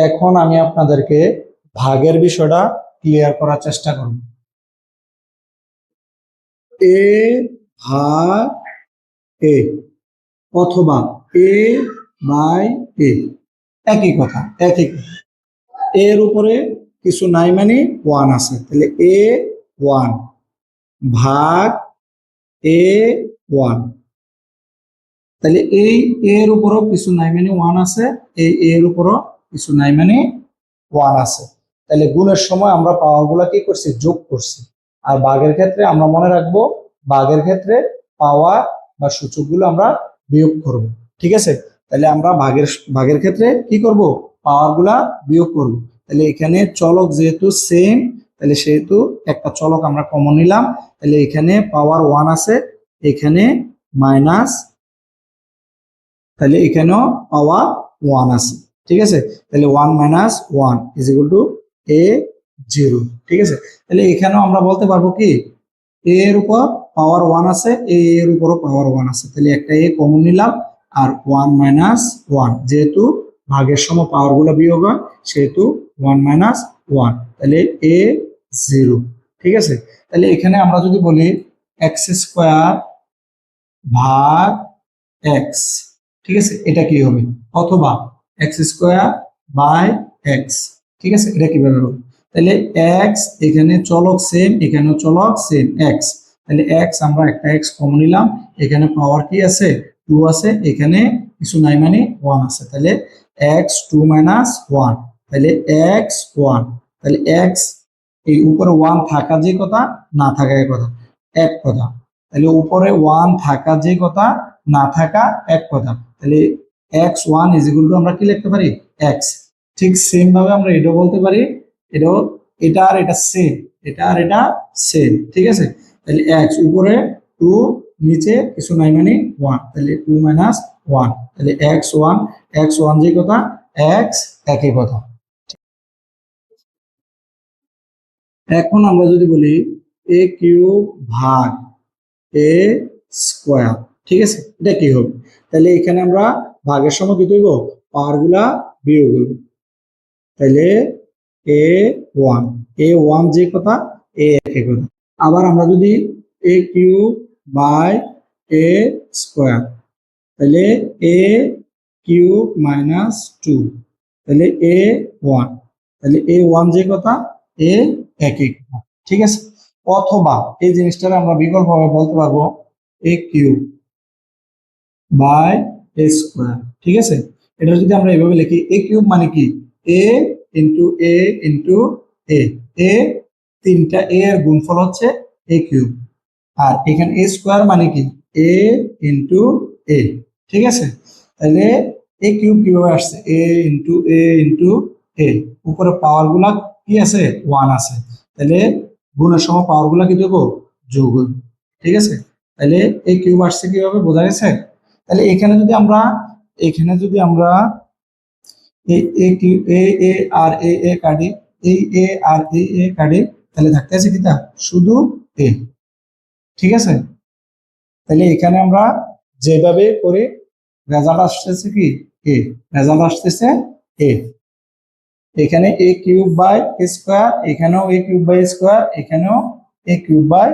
এখন আমি আপনাদেরকে ভাগের বিষয়টা ক্লিয়ার করার চেষ্টা করব। এ ভাগ এ অথবা এ বাই এ, একই কথা, একই কথা। এর উপরে কিছু নাই মানে ওয়ান আছে, তাহলে এ ওয়ান ভাগ এ ওয়ান। তাহলে এই এর উপরও কিছু নাই মানে ওয়ান আছে, এই এর উপরও কিছু নাই মানে ওয়ান আছে। তাহলে গুণের সময় আমরা পাওয়ার গুলা কি করছি, যোগ করছি। আর ভাগের ক্ষেত্রে আমরা মনে রাখবো, ভাগের ক্ষেত্রে পাওয়ার বা সূচকগুলো আমরা বিয়োগ করব। ঠিক আছে, তাহলে আমরা ভাগের ক্ষেত্রে কি করব, পাওয়ার গুলা বিয়োগ করব। তাহলে এখানে চলক যেহেতু সেম, তাহলে সেহেতু একটা চলক আমরা কমন নিলাম। তাহলে এখানে পাওয়ার ওয়ান আছে, এখানে মাইনাস, তাহলে এখানেও পাওয়ার ওয়ান আছে। ঠিক আছে, তাহলে one minus one is equal two A zero. ঠিক আছে, তাহলে এখানেও আমরা বলতে পারবো কি, এ এর উপর পাওয়ার ওয়ান আছে, এর উপরও পাওয়ার ওয়ান আছে, তাহলে একটা এ কমন নিলাম। আর ওয়ান মাইনাস ওয়ান, যেহেতু ভাগের সময় পাওয়ার গুলো বিয়োগ হয় সেহেতু ওয়ান মাইনাস ওয়ান, তাহলে এ জিরো। ঠিক আছে, তাহলে এখানে আমরা যদি বলি এক্স স্কোয়ার ভাগ এক্স, ঠিক আছে, এটা কি হবে, অথবা এক্স স্কোয়ার বাই এক্স। ঠিক আছে, এটা কিভাবে হবে, তাহলে এক্স এখানে চলক সেম, এখানেও চলক সেম এক্স, তাহলে এক্স আমরা একটা এক্স কমন নিলাম, এখানে পাওয়ার কি আছে, টু আছে, এখানে কিছু নাই মানে ওয়ান আছে, তাহলে এক্স টু মাইনাস ওয়ান, তাহলে এক্স ওয়ান। তাহলে এক্স এই উপরে ওয়ান থাকা যে কথা, না থাকা এক কথা, এক কথা। তাহলে উপরে ওয়ান থাকা যে কথা, না থাকা এক কথা। তাহলে x one is equal two আমরা কি লিখতে পারি, এক্স। ঠিক সেম ভাবে আমরা এটাও বলতে পারি, এটাও, এটা আর এটা সেম, এটা আর এটা সেম। ঠিক আছে, তাহলে এক্স উপরে টু, নিচে কিছু নাই মানে ওয়ান, তাহলে টু মাইনাস ওয়ান, তাহলে এক্স ওয়ান। এক্স ওয়ান যে কথা, এক্স একই কথা। এখন আমরা যদি বলি এ কিউব ভাগ এ স্কোয়ার, ঠিক আছে, এটা কি হবে, তাহলে এখানে আমরা ভাগের সময় কি করব, পাওয়ার গুলা বিয়োগ করব। তাহলে এ ওয়ান, এ ওয়ান যে কথা, এ একই কথা। আবার আমরা যদি এ কিউব বাই এ স্কোয়ার, তাহলে এ কিউব মাইনাস টু, তাহলে এ ওয়ান, তাহলে এ ওয়ান যে কথা, এ একই কথা। ঠিক আছে, অথবা এই জিনিসটা আমরা বিকল্পভাবে বলতে পারবো এ কিউব বাই এ স্কোয়ার। ঠিক আছে, এটা যদি আমরা এভাবে লিখি, এ কিউব মানে কি, এ ইন্টু এ ইন্টু এ, এ তিনটা এ এর গুণফল হচ্ছে এ কিউব। আর এখানে এ স্কোয়ার মানে কি, এ ইন্টু এ। ঠিক আছে, তাহলে এ কিউব কিভাবে আসছে, এ ইন্টু এ, উপরে পাওয়ার গুলা কি আছে, ওয়ান আছে, তাহলে গুণের সময় পাওয়ার গুলা কি দেবো, যোগ। ঠিক আছে, তাহলে এ কিউব আসছে কিভাবে, বোঝা গেছে। তাহলে এখানে যদি আমরা এ আর এ কাটি, এই এ আর এ কাটি, তাহলে থাকতে আছে কিটা, শুধু এ। ঠিক আছে, তাহলে এখানে আমরা যেভাবে করে রেজাল্ট আসতেছে কি, এ, রেজাল্ট আসতেছে এ। এখানে এ কিউব বাই স্কোয়ার, এখানেও এ কিউব বাই স্কোয়ার, এখানেও এ কিউব বাই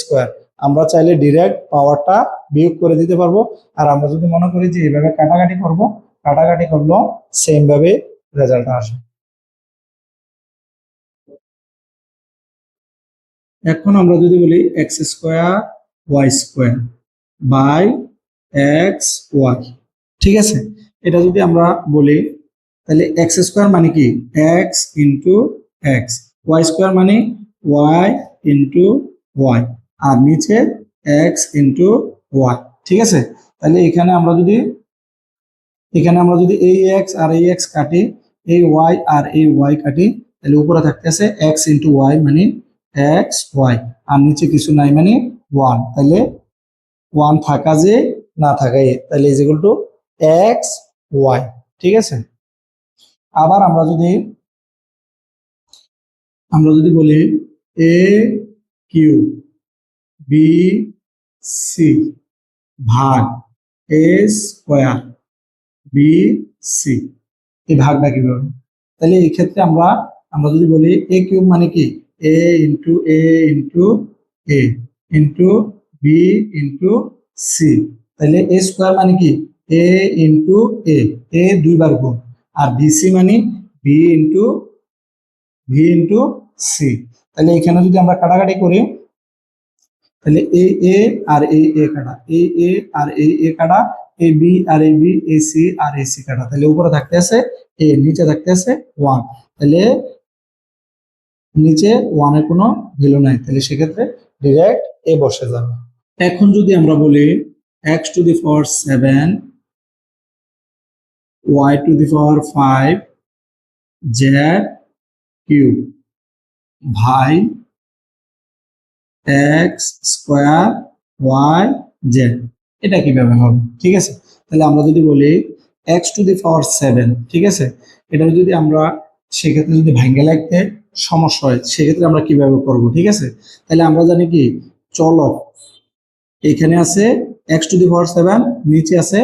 স্কোয়ার। আমরা চাইলে ডিরেক্ট পাওয়ারটা বিয়োগ করে দিতে পারবো। আর আমরা যদি মনে করি যে এইভাবে কাটাকাটি করব, কাটাকাটি করলেও সেম ভাবে রেজাল্ট আসবে। এখন আমরা যদি বলি x square y square by x y, ঠিক আছে, এটা যদি আমরা বলি, তাহলে এক্স স্কোয়ার মানে কি, x into x, y square মানে ওয়াই ইন্টু ওয়াই, আর নিচে এক্স ইন্টু ওয়াই। ঠিক আছে, তাহলে এখানে আমরা যদি এই এক্স আর এই এক্স কাটি, এই ওয়াই আর এই ওয়াই কাটি, তাহলে উপরে থাকতেছে এক্স ইন্টু ওয়াই মানে এক্স ওয়াই, আর নিচে কিছু নাই মানে ওয়ান, তাহলে ওয়ান থাকা যে, না থাকা এ, তাহলে is equal to x y. ঠিক আছে, আবার আমরা যদি বলি এ কিউ বি সি ভাগ এ স্কোয়ার বি সি, এই ভাগটা কিভাবে, তাহলে এই ক্ষেত্রে আমরা আমরা যদি বলি এ কিউব মানে কি এ ইন্টু এ ইন্টু বি ইন্টু সি, তাহলে এ স্কোয়ার মানে কি এ ইন্টু এ দুইবার গুণ, আর বিসি মানে বি ইন্টু সি। তাহলে এখানে যদি আমরা কাটাকাটি করি তাহলে এ আর এ কাটা, এ আর এ কাটা, এ বি আর বি, এ সি আর সি কাটা, তাহলে উপরে থাকতে আছে এ, নিচে থাকতে আছে 1, তাহলে নিচে 1 এর কোনো ভ্যালু নাই, তাহলে সেক্ষেত্রে ডিরেক্ট এ বসে যাবে। এখন যদি আমরা বলি x two the power 7 y two the power 5 z cube ভাই এক্স স্কোয়ার ওয়াই জেড, এটা কিভাবে হবে? ঠিক আছে, তাহলে আমরা যদি বলি এক্স টু দি পাওয়ার 7, ঠিক আছে, এটা যদি আমরা সেক্ষেত্রে যদি ভেঙে লিখতে সমস্যা হয়, সেক্ষেত্রে আমরা কিভাবে করব? ঠিক আছে, তাহলে আমরা জানি কি চলক এখানে আছে এক্স টু দি পাওয়ার 7, নিচে আছে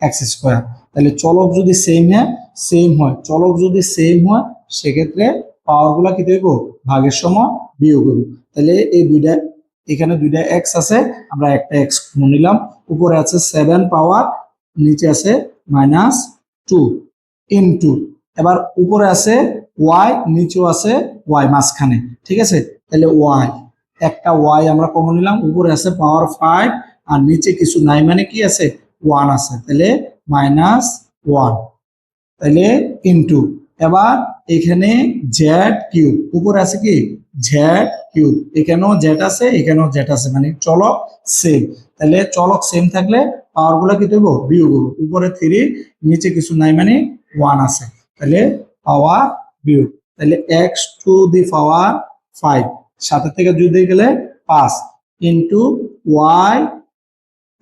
এক্স স্কোয়ার, তাহলে চলক যদি সেম হয় চলক যদি সেম হয় সেক্ষেত্রে পাওয়ার গুলা কি দেবো ভাগের সময় বিয়োগ করবো। তাহলে এই দুইটা এখানে দুইটা এক্স আছে, আমরা একটা এক্স নিলাম, উপরে আছে 7 পাওয়ার, নিচে আছে -2 ইনটু, এবার উপরে আছে ওয়াই, নিচেও আছে ওয়াই মাঝখানে, ঠিক আছে, তাহলে ওয়াই একটা ওয়াই আমরা কমন নিলাম, উপরে আছে পাওয়ার 5 আর নিচে কিছু নাই মানে কি আছে 1 আছে, তাহলে -1, তাহলে ইনটু, এবার এখানে জেড কিউব, উপরে আছে কি জেড কিউব, এখানেও জেড আছে এখানেও জেড আছে, মানে চলক সেম, তাহলে চলক সেম থাকলে পাওয়ার গুলা কি দেবো বিয়োগ করবো, উপরে 3 নিচে কিছু নাই মানে 1 আছে, তাহলে পাওয়ার বিয়োগ, তাহলে এক্স টু দি পাওয়ার 5 সাথে থেকে 2 দিয়ে গেলে 5 into Y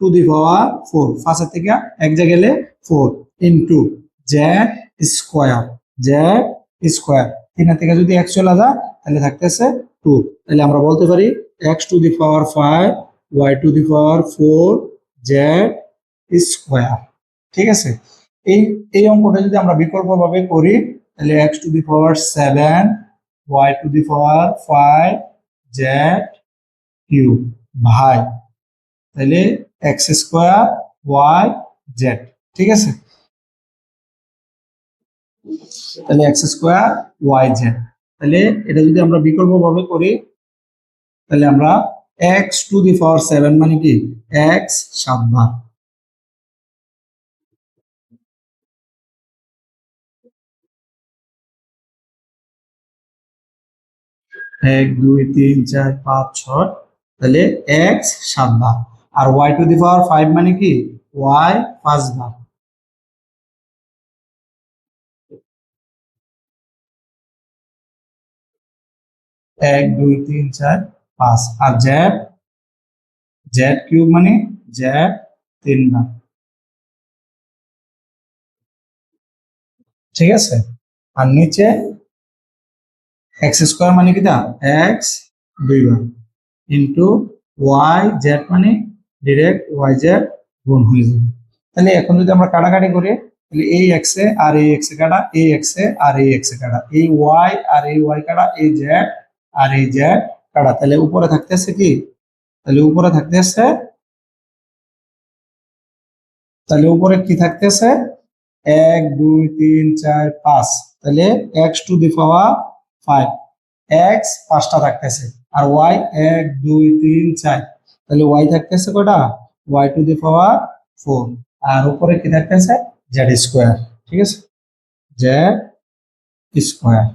to the power 4, 5 থেকে 1 যা গেলে 4 into Z square, Z square 3 থেকে যদি 1 চলে যায় তাহলে থাকতেছে 2, তাহলে আমরা বলতে পারি x to the power 5 y to the power 4 z square. ঠিক আছে, এই এই অঙ্কটা যদি আমরা বিকল্প ভাবে করি তাহলে x to the power 7 y to the power 5 z cube ভাই, তাহলে এক্স স্কোয়ার ওয়াই জেড। ঠিক আছে, তাহলে এক্স স্কোয়ার ওয়াই জেড, তাহলে এটা যদি আমরা বিকল্প ভাবে করি তাহলে আমরা এক্স টু দি পাওয়ার 7 মানে কি এক্স 7 বার, এক দুই তিন চার পাঁচ ছয়, তাহলে এক্স 7 বার, আর ওয়াই টু দি পাওয়ার 5 মানে কি ওয়াই 5 বার, এক দুই তিন চার 5, আর জেড জেড কিউব মানে জেড 3 বার। ঠিক আছে, আর নিচে এক্স স্কোয়ার মানে কি এক্স 2 বার ইন্টু ওয়াই জেড মানে ডিরেক্ট ওয়াই জেড গুণ হয়ে যাবে। তাহলে এখন যদি আমরা কাটাকাটি করি তাহলে এই এক্স এ আর এই এক্স এ কাটা, এই এক্স এ আর এই এক্স এ কাটা, এই ওয়াই আর এই ওয়াই কাটা, এই জেড আর এই জেড কাটা, তাহলে উপরে থাকতেছে কি, তাহলে উপরে থাকতেছে, তাহলে উপরে কি থাকতেছে 1 2 3 4 5, তাহলে x to the power 5 x 5টা থাকতেছে, আর ওয়াই 1 2 3 4, তাহলে ওয়াই থাকতেছে কয়টা ওয়াই টু দি পাওয়ার 4, আর উপরে কি থাকতেছে জেড স্কোয়ার। ঠিক আছে, জেড স্কোয়ার।